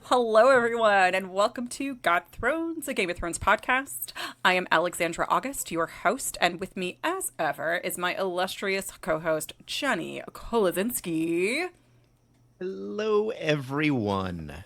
Hello, everyone, and welcome to God Thrones, a Game of Thrones podcast. I am Alexandra August, your host, and with me, as ever, is my illustrious co-host, Jenny Kolazinski. Hello, everyone.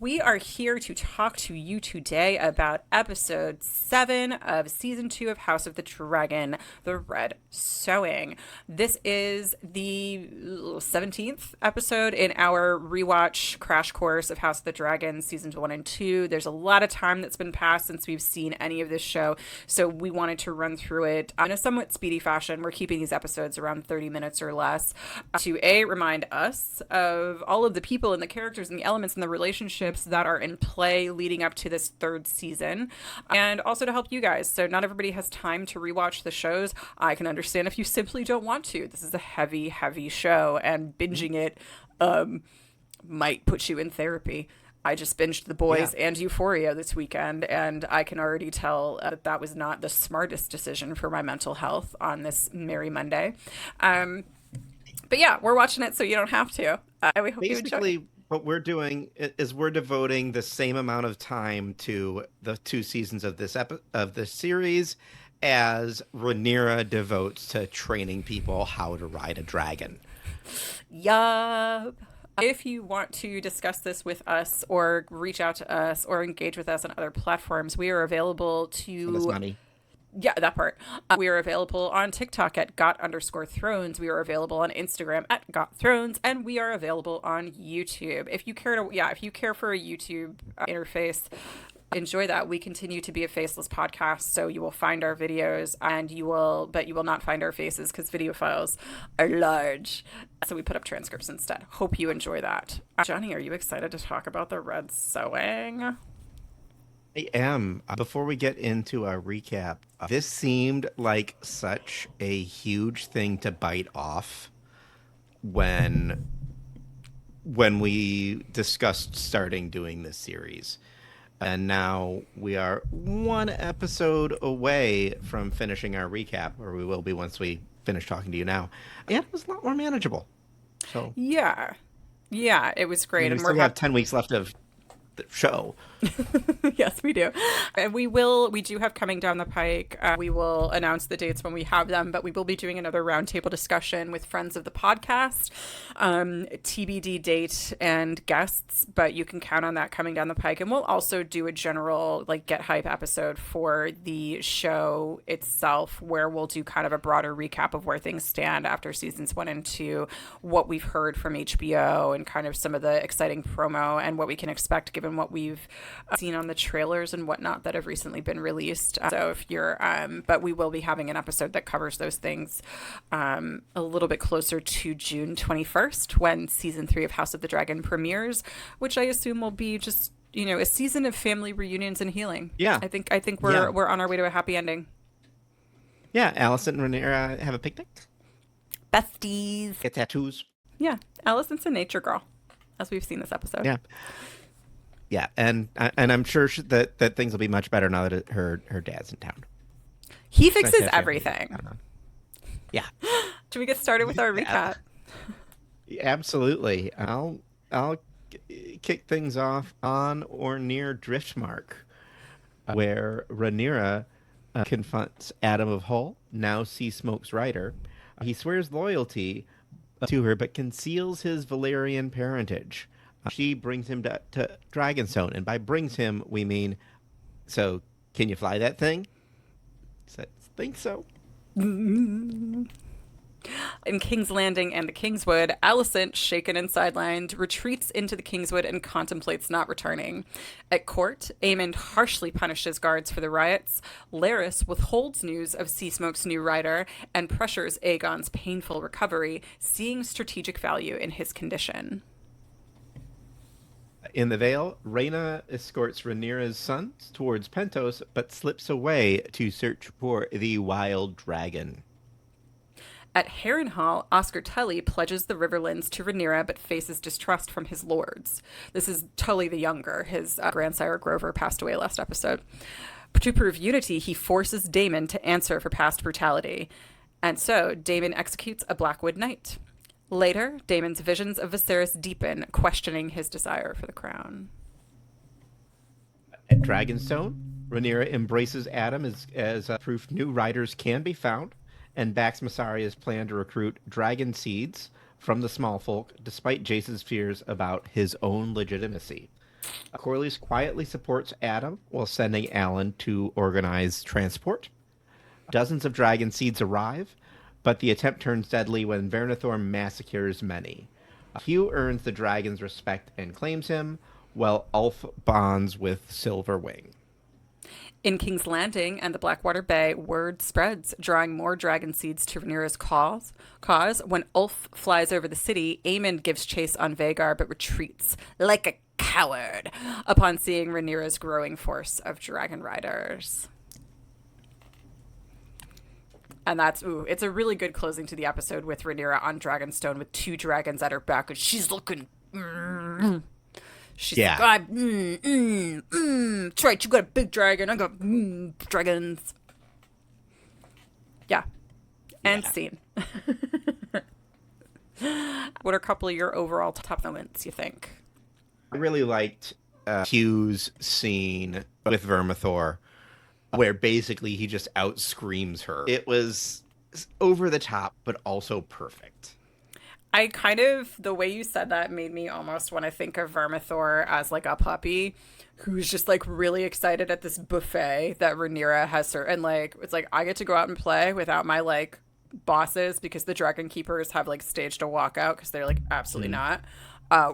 We are here to talk to you today about episode 7 of season 2 of House of the Dragon, the Red Sowing. This is the 17th episode in our rewatch crash course of House of the Dragon seasons 1 and 2. There's a lot of time that's been passed since we've seen any of this show, so we wanted to run through it in a somewhat speedy fashion. We're keeping these episodes around 30 minutes or less to remind us of all of the people and the characters and the elements and the relationships that are in play leading up to this third season, and also to help you guys. So not everybody has time to rewatch the shows. I can understand if you simply don't want to. This is a heavy show, and binging it might put you in therapy. I just binged The Boys and Euphoria this weekend, and I can already tell that was not the smartest decision for my mental health on this Merry Monday. But yeah, we're watching it so you don't have to. We hope you enjoy. What we're doing is we're devoting the same amount of time to the 2 seasons of this series as Rhaenyra devotes to training people how to ride a dragon. Yup. If you want to discuss this with us or reach out to us or engage with us on other platforms, we are available to... Send us money. Yeah, that part. We are available on TikTok at got_thrones. We are available on Instagram at got_thrones, and we are available on YouTube. If you care for a YouTube interface, enjoy that. We continue to be a faceless podcast, so you will find our videos, but you will not find our faces because video files are large. So we put up transcripts instead. Hope you enjoy that. Johnny, are you excited to talk about the Red Sowing? I am. Before we get into our recap, this seemed like such a huge thing to bite off when we discussed starting doing this series. And now we are 1 episode away from finishing our recap, or we will be once we finish talking to you now. And it was a lot more manageable. So yeah, it was great. I mean, we still have 10 weeks left of the show. Yes, we do. And we do have coming down the pike. We will announce the dates when we have them, but we will be doing another roundtable discussion with friends of the podcast, TBD date and guests, but you can count on that coming down the pike. And we'll also do a general get hype episode for the show itself, where we'll do kind of a broader recap of where things stand after seasons 1 and 2, what we've heard from HBO and kind of some of the exciting promo and what we can expect given what we've seen on the trailers and whatnot that have recently been released. So if you're, but we will be having an episode that covers those things a little bit closer to June 21st when season 3 of House of the Dragon premieres, which I assume will be just, a season of family reunions and healing. Yeah. I think we're on our way to a happy ending. Yeah, Alicent and Rhaenyra have a picnic. Besties. Get tattoos. Yeah, Alicent's a nature girl, as we've seen this episode. Yeah, and I'm sure that things will be much better now that her dad's in town. He fixes everything. Yeah. Should we get started with our recap? Absolutely. I'll kick things off on or near Driftmark, where Rhaenyra confronts Adam of Hull, now Sea Smoke's rider. He swears loyalty to her, but conceals his Valyrian parentage. She brings him to Dragonstone, and by brings him, we mean, so can you fly that thing? He said, think so. In King's Landing and the Kingswood, Alicent, shaken and sidelined, retreats into the Kingswood and contemplates not returning. At court, Aemond harshly punishes guards for the riots. Larys withholds news of Sea Smoke's new rider and pressures Aegon's painful recovery, seeing strategic value in his condition. In the Vale, Rhaena escorts Rhaenyra's sons towards Pentos, but slips away to search for the wild dragon. At Harrenhal, Oscar Tully pledges the Riverlands to Rhaenyra, but faces distrust from his lords. This is Tully the Younger. His grandsire Grover passed away last episode. To prove unity, he forces Daemon to answer for past brutality. And so Daemon executes a Blackwood Knight. Later, Daemon's visions of Viserys deepen, questioning his desire for the crown. At Dragonstone, Rhaenyra embraces Adam as proof new riders can be found, and backs Mysaria's plan to recruit dragon seeds from the small folk, despite Jace's fears about his own legitimacy. Corlys quietly supports Adam while sending Alan to organize transport. Dozens of dragon seeds arrive, but the attempt turns deadly when Vermithor massacres many. Hugh earns the dragon's respect and claims him, while Ulf bonds with Silverwing. In King's Landing and the Blackwater Bay, word spreads, drawing more dragon seeds to Rhaenyra's cause. When Ulf flies over the city, Aemon gives chase on Vhagar but retreats like a coward upon seeing Rhaenyra's growing force of dragon riders. And it's a really good closing to the episode with Rhaenyra on Dragonstone with two dragons at her back, and she's looking. She's like, that's right, you got a big dragon, I got dragons. Yeah. End scene. What are a couple of your overall top moments, you think? I really liked Hugh's scene with Vermithor, where basically he just outscreams her. It was over the top, but also perfect. The way you said that made me almost want to think of Vermithor as like a puppy who's just like really excited at this buffet that Rhaenyra has her. And like, it's like, I get to go out and play without my like bosses because the dragon keepers have like staged a walkout because they're like, absolutely not.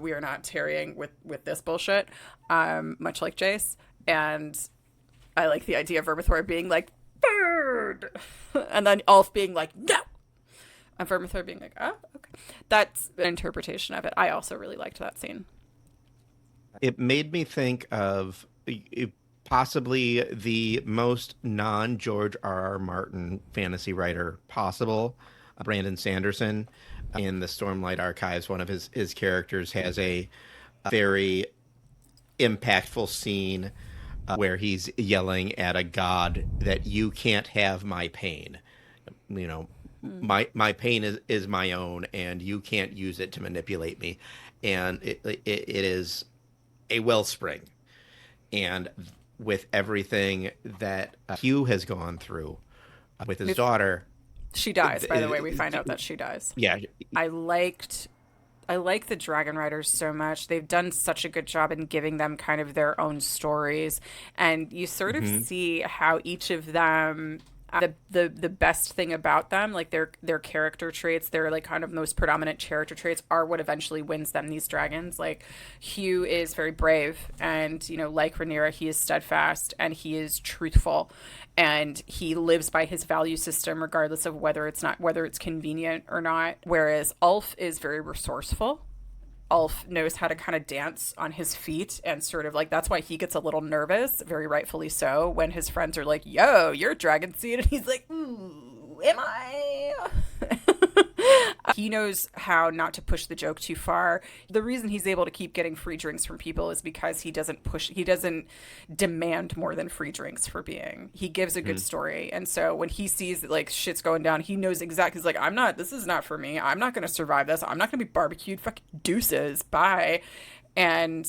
We are not tarrying with this bullshit, much like Jace. And I like the idea of Vermithor being like, bird! And then Ulf being like, no! And Vermithor being like, oh, okay. That's an interpretation of it. I also really liked that scene. It made me think of possibly the most non-George R.R. Martin fantasy writer possible, Brandon Sanderson. In the Stormlight Archives, one of his characters has a very impactful scene where he's yelling at a god that you can't have my pain. You know, my pain is my own, and you can't use it to manipulate me. And it is a wellspring. And with everything that Hugh has gone through with his daughter, she dies. By the way, we find out that she dies. Yeah, I like the Dragon Riders so much. They've done such a good job in giving them kind of their own stories, and you sort of see how each of them, the best thing about them, like their character traits, their like kind of most predominant character traits are what eventually wins them these dragons. Like Hugh is very brave, and you know, like Rhaenyra, he is steadfast and he is truthful, and he lives by his value system regardless of whether it's convenient or not. Whereas Ulf is very resourceful. Ulf knows how to kind of dance on his feet, and sort of like that's why he gets a little nervous, very rightfully so, when his friends are like, yo, you're a dragon seed, and he's like, ooh, am I? He knows how not to push the joke too far. The reason he's able to keep getting free drinks from people is because he doesn't demand more than free drinks for being. He gives a good story. And so when he sees that like shit's going down, he knows exactly, he's like, this is not for me. I'm not going to survive this. I'm not going to be barbecued. Fucking deuces. Bye. And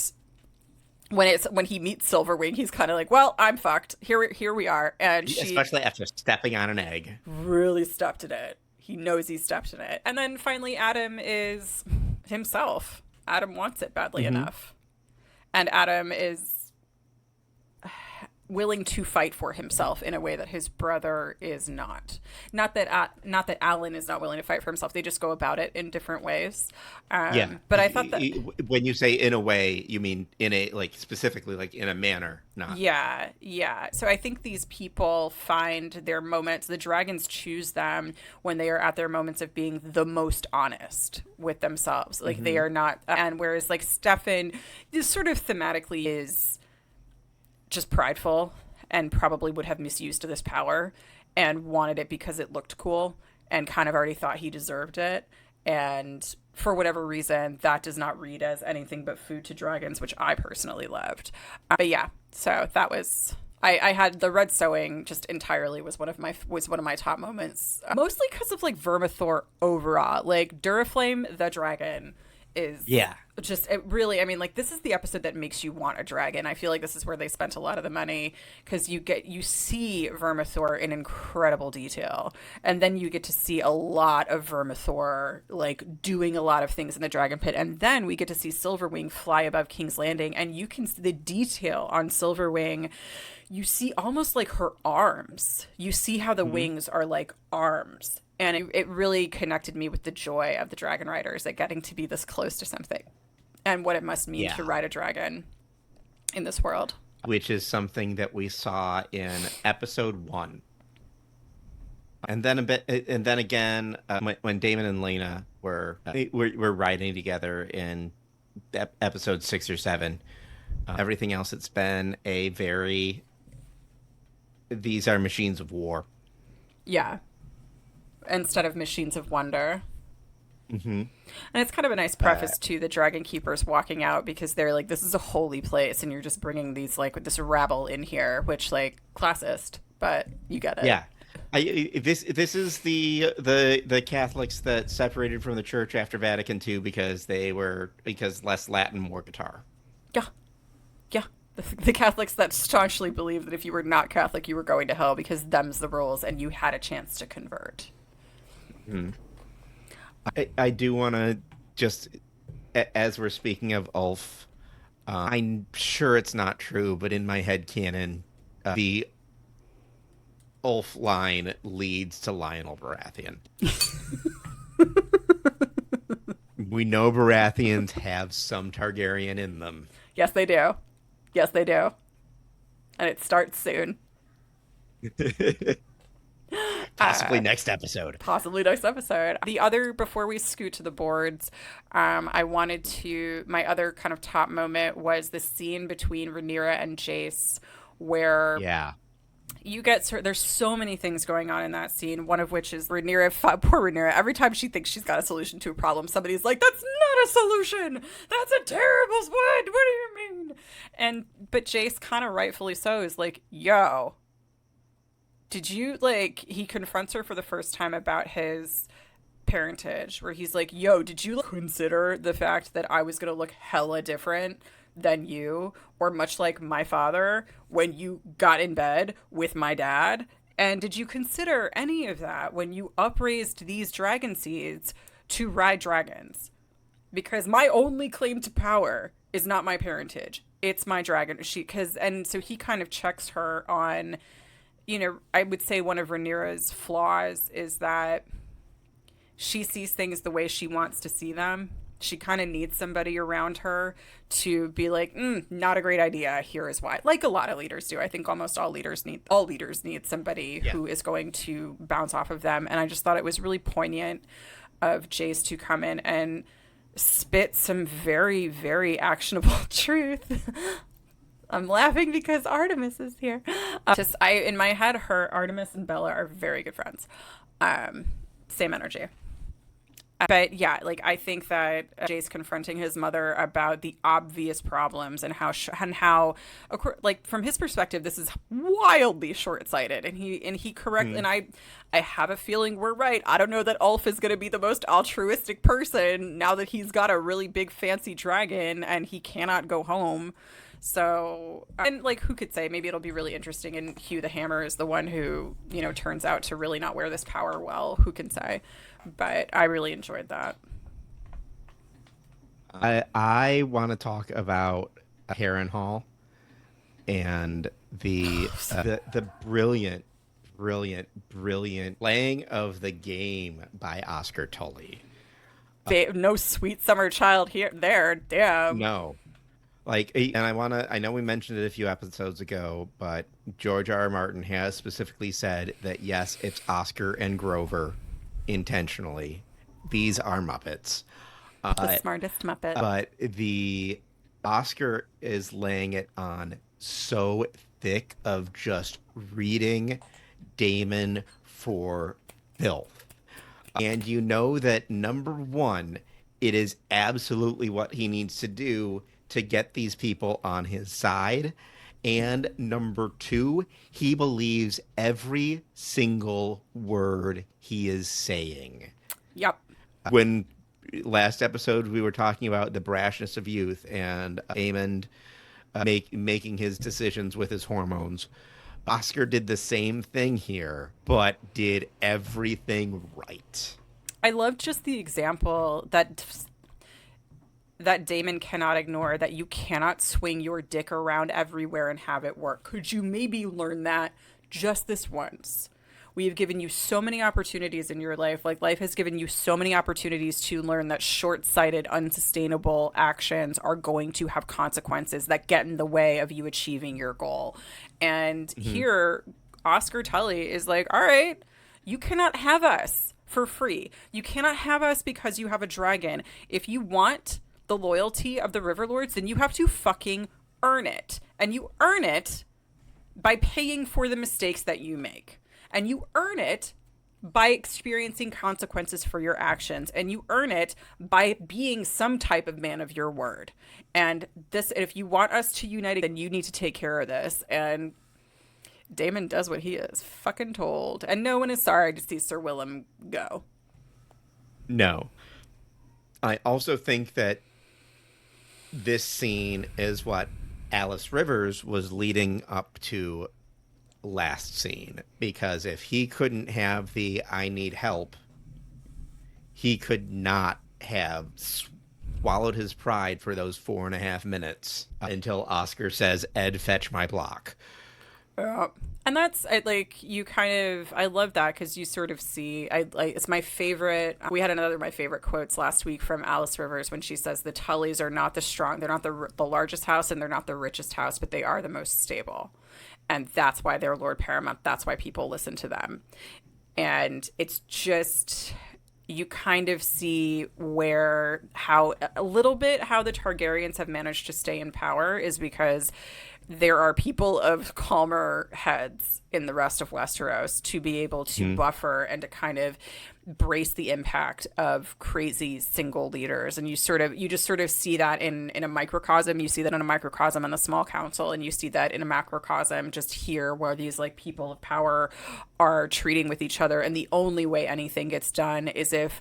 when he meets Silverwing, he's kind of like, well, I'm fucked. Here we are. And especially after stepping on an egg. Really stepped in it. He knows he stepped in it. And then finally, Adam is himself. Adam wants it badly enough. And Adam is willing to fight for himself in a way that his brother is not. Not that Alan is not willing to fight for himself. They just go about it in different ways. But I thought that when you say in a way, you mean in a like specifically like in a manner, not. Yeah. So I think these people find their moments. The dragons choose them when they are at their moments of being the most honest with themselves. Like they are not. And whereas like Stefan, this sort of thematically is just prideful and probably would have misused this power and wanted it because it looked cool and kind of already thought he deserved it. And for whatever reason, that does not read as anything but food to dragons, which I personally loved. But yeah, so that was I had the Red Sowing just entirely was one of my top moments, mostly because of like Vermithor overall. Like Duraflame the dragon is Yeah. just it really. I mean, like this is the episode that makes you want a dragon. I feel like this is where they spent a lot of the money because you see Vermithor in incredible detail, and then you get to see a lot of Vermithor like doing a lot of things in the dragon pit, and then we get to see Silverwing fly above King's Landing, and you can see the detail on Silverwing. You see almost like her arms. You see how the Hmm. wings are like arms. And it really connected me with the joy of the dragon riders at getting to be this close to something and what it must mean to Yeah. ride a dragon in this world. Which is something that we saw in episode 1. And then a bit, and then again, when Damon and Lena were riding together in episode 6 or 7. Everything else, it's been a very these are machines of war. Yeah. Instead of machines of wonder. Hmm. And it's kind of a nice Uh, preface to the dragon keepers walking out because they're like, this is a holy place and you're just bringing these like this rabble in here, which like classist, but you get it. yeah, this is the Catholics that separated from the church after Vatican II because less Latin, more guitar. Yeah. Yeah. The Catholics that staunchly believe that if you were not Catholic, you were going to hell because them's the rules and you had a chance to convert. Mhm. I do want to just, as we're speaking of Ulf, I'm sure it's not true, but in my head canon, the Ulf line leads to Lionel Baratheon. We know Baratheons have some Targaryen in them. Yes, they do. Yes, they do. And it starts soon. Possibly next episode. Possibly next episode. The other, before we scoot to the boards, my other kind of top moment was the scene between Rhaenyra and Jace, where Yeah. there's so many things going on in that scene. One of which is poor Rhaenyra. Every time she thinks she's got a solution to a problem, somebody's like, "That's not a solution. That's a terrible what? What do you mean?" But Jace, kind of rightfully so, is like, "Yo, did you like?" He confronts her for the first time about his parentage, where he's like, "Yo, did you consider the fact that I was gonna look hella different than you, or much like my father when you got in bed with my dad? And did you consider any of that when you upraised these dragon seeds to ride dragons? Because my only claim to power is not my parentage; it's my dragon." And so he kind of checks her on. I would say one of Rhaenyra's flaws is that she sees things the way she wants to see them. She kind of needs somebody around her to be like, not a great idea. Here is why. Like a lot of leaders do. I think almost all leaders need somebody Yeah. who is going to bounce off of them. And I just thought it was really poignant of Jace to come in and spit some very, very actionable truth. I'm laughing because Artemis is here. In my head, Artemis and Bella are very good friends. Same energy. But yeah, like I think that Jay's confronting his mother about the obvious problems and like from his perspective, this is wildly short-sighted, and he correctly, and I have a feeling we're right. I don't know that Ulf is going to be the most altruistic person now that he's got a really big fancy dragon and he cannot go home. So, and like, who could say? Maybe it'll be really interesting. And Hugh the Hammer is the one who, turns out to really not wear this power well. Who can say? But I really enjoyed that. I want to talk about Harrenhal and the brilliant, brilliant, brilliant playing of the game by Oscar Tully. No sweet summer child there. Damn. No. And I know we mentioned it a few episodes ago, but George R. R. Martin has specifically said that yes, it's Oscar and Grover intentionally. These are Muppets. The smartest Muppet. But the Oscar is laying it on so thick of just reading Damon for filth. And you know that number one, it is absolutely what he needs to do to get these people on his side. And number two, he believes every single word he is saying. Yep. When last episode we were talking about the brashness of youth and Aemond making his decisions with his hormones, Oscar did the same thing here, but did everything right. I love just the example that Damon cannot ignore, that you cannot swing your dick around everywhere and have it work. Could you maybe learn that just this once? We have given you so many opportunities in your life. Like, life has given you so many opportunities to learn that short-sighted, unsustainable actions are going to have consequences that get in the way of you achieving your goal. And here, Oscar Tully is like, all right, you cannot have us for free. You cannot have us because you have a dragon. If you want the loyalty of the Riverlords, then you have to fucking earn it. And you earn it by paying for the mistakes that you make. And you earn it by experiencing consequences for your actions. And you earn it by being some type of man of your word. And this, if you want us to unite, then you need to take care of this. And Damon does what he is fucking told. And no one is sorry to see Sir Willem go. No. I also think that this scene is what Alice Rivers was leading up to last scene. Because if he couldn't have the I need help, he could not have swallowed his pride for those 4.5 minutes until Oscar says, Ed, fetch my block. And that's like, you kind of, I love that because you sort of see, it's my favorite. We had another of my favorite quotes last week from Alice Rivers when she says the Tullys are not they're not the largest house and they're not the richest house, but they are the most stable. And that's why they're Lord Paramount. That's why people listen to them. And it's just, you kind of see how the Targaryens have managed to stay in power is because there are people of calmer heads in the rest of Westeros to be able to buffer and to kind of brace the impact of crazy single leaders. And you just sort of see that in a microcosm. You see that in a microcosm in the small council, and you see that in a macrocosm just here where these like people of power are treating with each other. And the only way anything gets done is if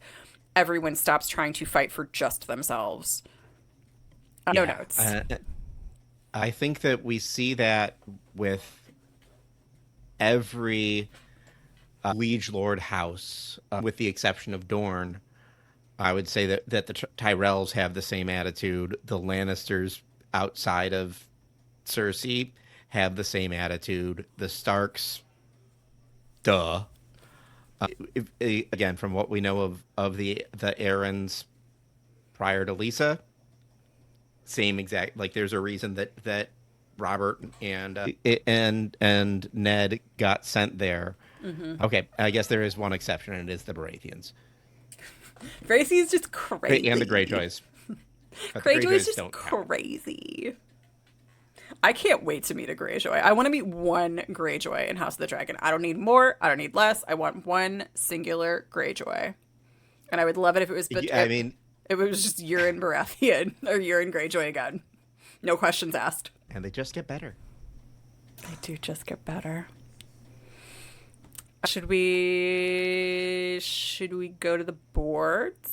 everyone stops trying to fight for just themselves. No notes. I think that we see that with every liege lord house, with the exception of Dorne. I would say that the Tyrells have the same attitude. The Lannisters outside of Cersei have the same attitude. The Starks, duh. Again, from what we know of the Aarons prior to Lisa, same exact, like there's a reason that Robert and Ned got sent there. Okay, I guess there is one exception, and it is the Baratheons. Gracie is just crazy. And the Greyjoys. Greyjoy is just crazy. I can't wait to meet a Greyjoy. I want to meet one Greyjoy in House of the Dragon. I don't need more. I don't need less. I want one singular Greyjoy. And I would love it if it was... it was just Euron Baratheon or Euron Greyjoy again. No questions asked. And they just get better. They do just get better. Should we go to the boards?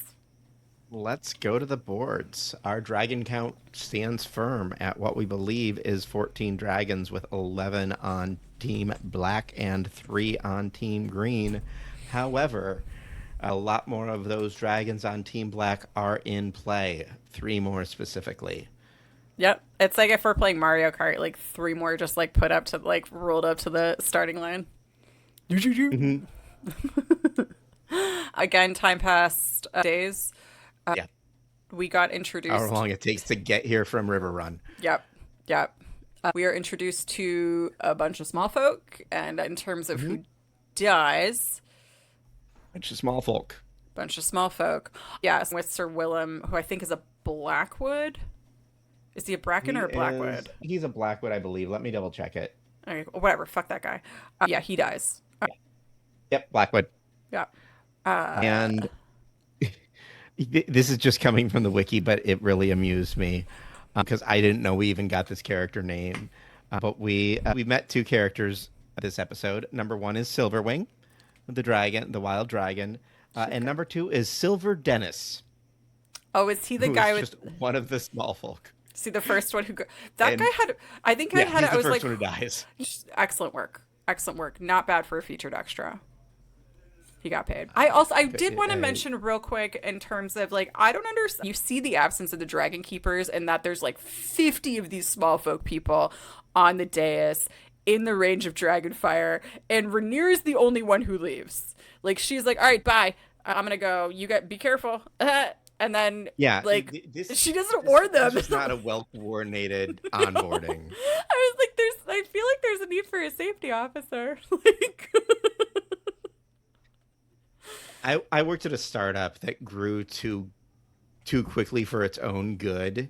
Let's go to the boards. Our dragon count stands firm at what we believe is 14 dragons, with 11 on Team Black and 3 on Team Green. However, a lot more of those dragons on Team Black are in play. 3 more specifically. Yep. It's like if we're playing Mario Kart, like 3 more just like rolled up to the starting line. Mm-hmm. Again, time passed days. Yeah. We got introduced. However long it takes to get here from River Run. Yep. We are introduced to a bunch of small folk, and in terms of who dies... Bunch of small folk. Yes, with Sir Willem, who I think is a Blackwood. Is he a Bracken or a Blackwood? He's a Blackwood, I believe. Let me double check it. Okay, whatever. Fuck that guy. Yeah, he dies. Yep, Blackwood. Yeah. And this is just coming from the wiki, but it really amused me because I didn't know we even got this character name. But we met two characters this episode. Number one is Silverwing, the dragon, the wild dragon, and number two is Silver Dennis, Oh, is he the who is guy with? just one of the small folk. See, the first one who that And guy had. I think I yeah, had. he's I the was first like, one who dies. excellent work, excellent work. Not bad for a featured extra. He got paid. I did want to mention real quick in terms of like I don't understand. You see the absence of the Dragon Keepers and that there's like 50 of these small folk people on the dais in the range of Dragonfire, and Rhaenyra is the only one who leaves. Like she's like, all right, bye. I'm gonna go. You got be careful. And then Yeah, like she doesn't warn them. This is not a well coordinated onboarding. I was like, I feel like there's a need for a safety officer. Like. I worked at a startup that grew too quickly for its own good,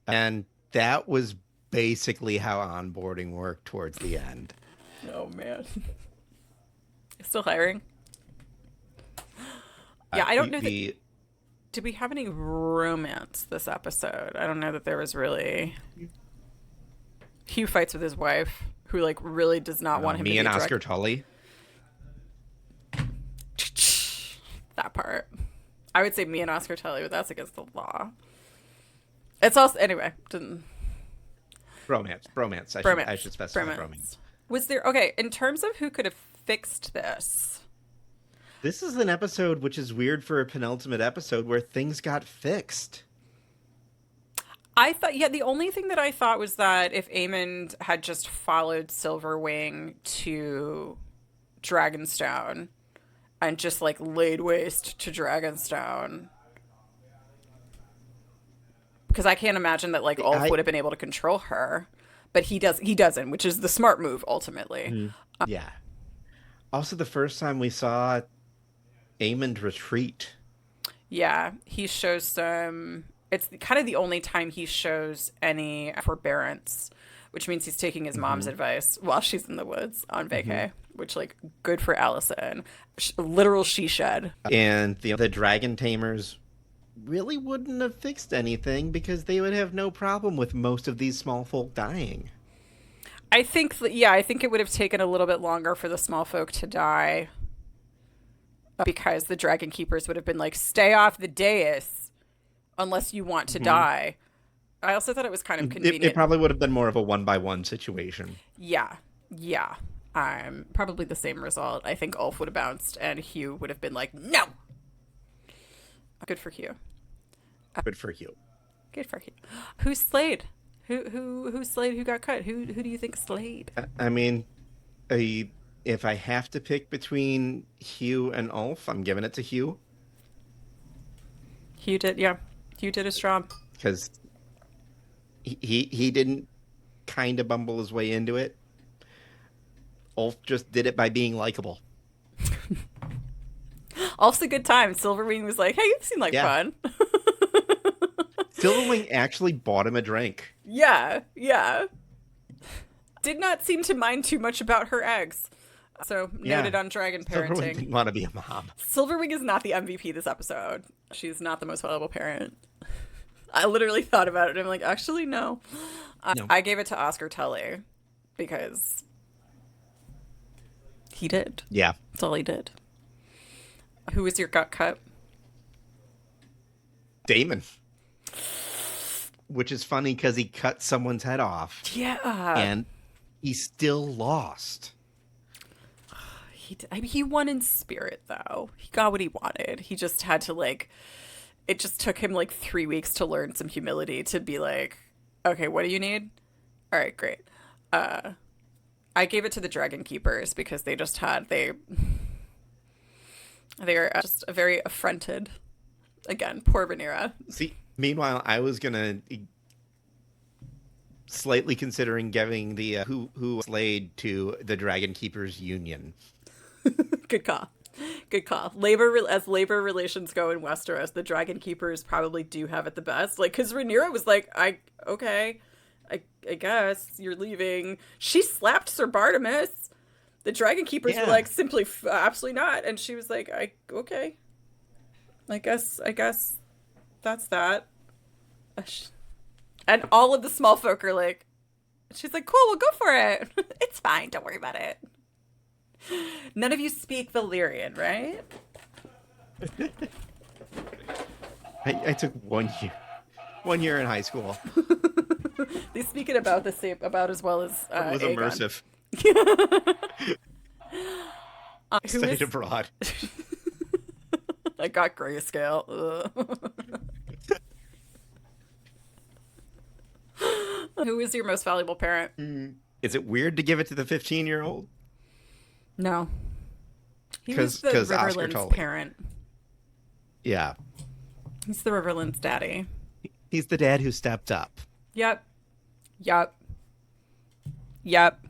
and that was basically how onboarding worked towards the end. Oh man, still hiring? Yeah, I don't know. Did we have any romance this episode? I don't know that there was really. Hugh fights with his wife, who like really does not want him. Me to and be Oscar Tully. That part. I would say me and Oscar Tully, but that's against the law. It's also anyway. Bromance. I should specify bromance. Was there okay in terms of who could have fixed this? This is an episode which is weird for a penultimate episode where things got fixed. I thought, yeah, the only thing that I thought was that if Aemond had just followed Silverwing to Dragonstone and just like laid waste to Dragonstone, because I can't imagine that like Ulf would have been able to control her, but he doesn't, which is the smart move ultimately. Yeah. Also, the first time we saw Aemond retreat. Yeah, he shows some. It's kind of the only time he shows any forbearance, which means he's taking his mom's advice while she's in the woods on vacay, which, like, good for Allison. Literal she shed. And the dragon tamers really wouldn't have fixed anything because they would have no problem with most of these small folk dying. I think it would have taken a little bit longer for the small folk to die because the dragon keepers would have been like, stay off the dais unless you want to die. I also thought it was kind of convenient. It probably would have been more of a 1-by-1 situation. Yeah. Probably the same result. I think Ulf would have bounced and Hugh would have been like, no. Good for Hugh. Good for Hugh. Good for Hugh. Who slayed? Who slayed? Who got cut? Who do you think slayed? I mean, if I have to pick between Hugh and Ulf, I'm giving it to Hugh. Hugh did, yeah. Hugh did his job. Because he didn't kind of bumble his way into it. Ulf just did it by being likable. Ulf's a good time. Silverwing was like, hey, you seem like fun. Silverwing actually bought him a drink. Yeah. Did not seem to mind too much about her eggs. So noted on dragon parenting. Silverwing didn't want to be a mom. Silverwing is not the MVP this episode. She's not the most valuable parent. I literally thought about it and I'm like, actually, no. No. I gave it to Oscar Tully because he did. Yeah. That's all he did. Who was your gut cut? Daemon. Which is funny because he cut someone's head off. Yeah. And he still lost. He won in spirit, though. He got what he wanted. He just had to, like... It just took him, like, 3 weeks to learn some humility to be like, okay, what do you need? All right, great. I gave it to the Dragon Keepers because they just had... They are just very affronted. Again, poor Rhaenyra. See, meanwhile, I was going to... slightly considering giving the who slayed to the Dragon Keepers Union. Good call. As labor relations go in Westeros, the Dragon Keepers probably do have it the best. Like, because Rhaenyra was like, I guess you're leaving. She slapped Sir Bartimus. The Dragon Keepers were like, simply, absolutely not. And she was like, okay. I guess that's that. And all of the small folk are like, She's like, cool, we'll go for it. It's fine. Don't worry about it. None of you speak Valyrian, right? I took 1 year. 1 year in high school. They speak it about the same, about as well as It was Aegon. immersive. Who Studied is? abroad. I got grayscale. Ugh. Who is your most valuable parent? Is it weird to give it to the 15-year-old? No. He was the 'Cause Oscar Riverland's Tully. parent. Yeah. He's the Riverland's daddy. He's the dad who stepped up. Yep. Yep. Yep.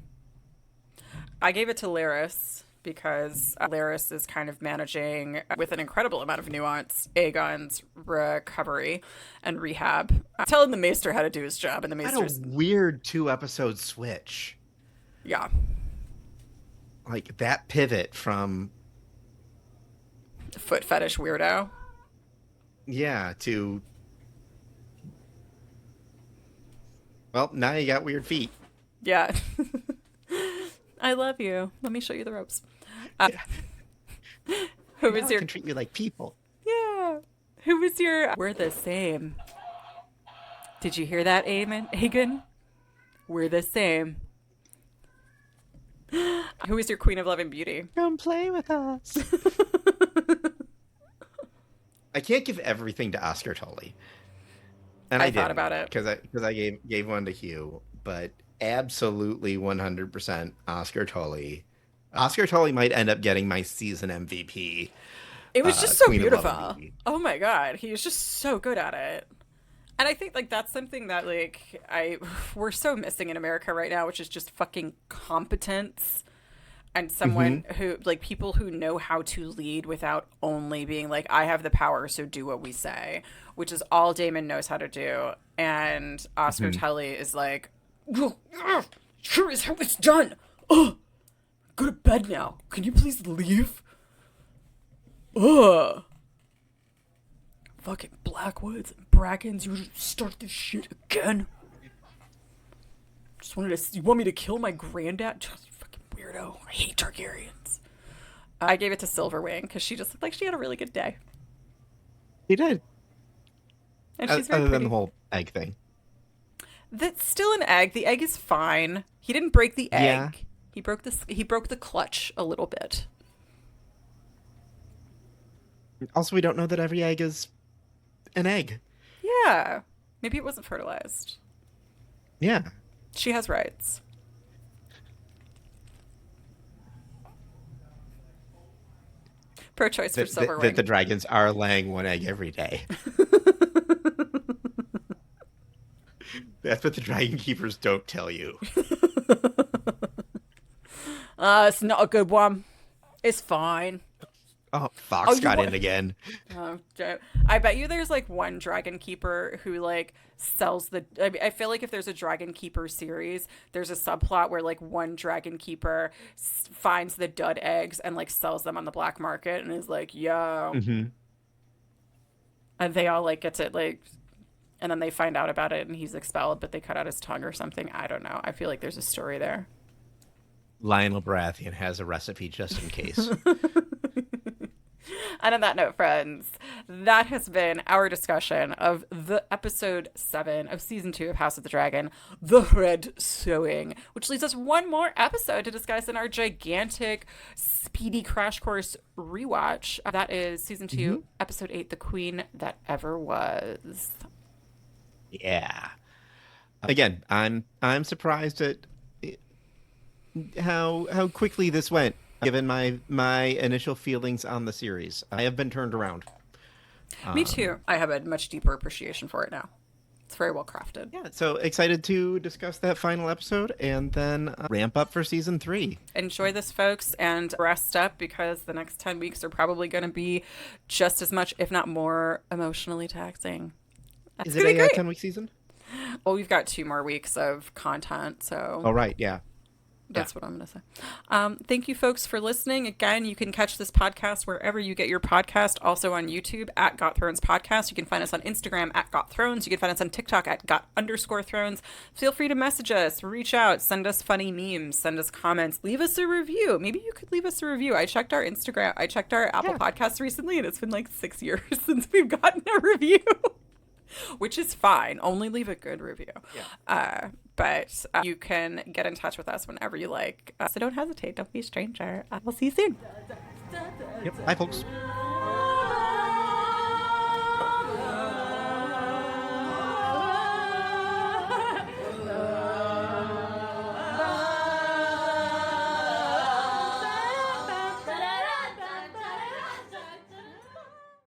I gave it to Laris because Laris is kind of managing with an incredible amount of nuance Aegon's recovery and rehab. Telling the Maester how to do his job, and the What Maester's a weird 2-episode switch. yeah. Like that pivot from Foot fetish weirdo. to well, now you got weird feet. Yeah. I love you. Let me show you the ropes. Who Now was I your can treat you like people. yeah? Who was your? We're the same. Did you hear that, Aegon? We're the same. Who is your Queen of Love and Beauty? Come play with us. I can't give everything to Oscar Tully. And I I thought didn't, about it. because I gave one to Hugh, but absolutely 100% Oscar Tully. Oscar Tully might end up getting my season MVP. It was just so Queen of Love and beautiful. Beauty. Oh my god, he was just so good at it. And I think like that's something that like we're so missing in America right now, which is just fucking competence and someone who like people who know how to lead without only being like I have the power, so do what we say, which is all Damon knows how to do. And Oscar Tully is like, sure is how it's done. Ugh. Go to bed now. Can you please leave? Ugh. Fucking Blackwoods and Brackens, you start this shit again? Just wanted to. You want me to kill my granddad? Just fucking weirdo. I hate Targaryens. I gave it to Silverwing because she just looked like she had a really good day. He did. And she's very Other pretty. than the whole egg thing. That's still an egg. The egg is fine. He didn't break the egg. Yeah. He broke the clutch a little bit. Also, we don't know that every egg is an egg. Yeah. Maybe it wasn't fertilized. Yeah. She has rights. Pro-choice for Silverwing. That the dragons are laying one egg every day. That's what the dragon keepers don't tell you. It's not a good one. It's fine. Oh, Fox you got want- in again. I bet you there's like one dragon keeper who like sells the. I feel like if there's a dragon keeper series, there's a subplot where like one dragon keeper finds the dud eggs and like sells them on the black market and is like, yo. And they all like get to like, and then they find out about it and he's expelled, but they cut out his tongue or something. I don't know. I feel like there's a story there. Lionel Baratheon has a recipe just in case. And on that note, friends, that has been our discussion of the episode 7 of season 2 of House of the Dragon, The Red Sowing, which leaves us one more episode to discuss in our gigantic speedy crash course rewatch. That is season 2, episode 8, The Queen That Ever Was. Yeah. Again, I'm surprised at how quickly this went. Given my initial feelings on the series, I have been turned around. Me too. I have a much deeper appreciation for it now. It's very well crafted. Yeah, so excited to discuss that final episode and then ramp up for season 3. Enjoy this, folks, and rest up because the next 10 weeks are probably going to be just as much, if not more, emotionally taxing. That's Is gonna it be a great. 10-week season? Well, we've got 2 more weeks of content, so Oh, right, yeah. That's what I'm going to say. Thank you, folks, for listening. Again, you can catch this podcast wherever you get your podcast, also on YouTube at Got Thrones Podcast. You can find us on Instagram at Got Thrones. You can find us on TikTok at Got_Thrones. Feel free to message us, reach out, send us funny memes, send us comments, leave us a review. Maybe you could leave us a review. I checked our Instagram, I checked our Apple Podcasts recently, and it's been like 6 years since we've gotten a review. Which is fine. Only leave a good review. Yeah. But you can get in touch with us whenever you like. So don't hesitate. Don't be a stranger. We'll see you soon. Yep. Bye, folks.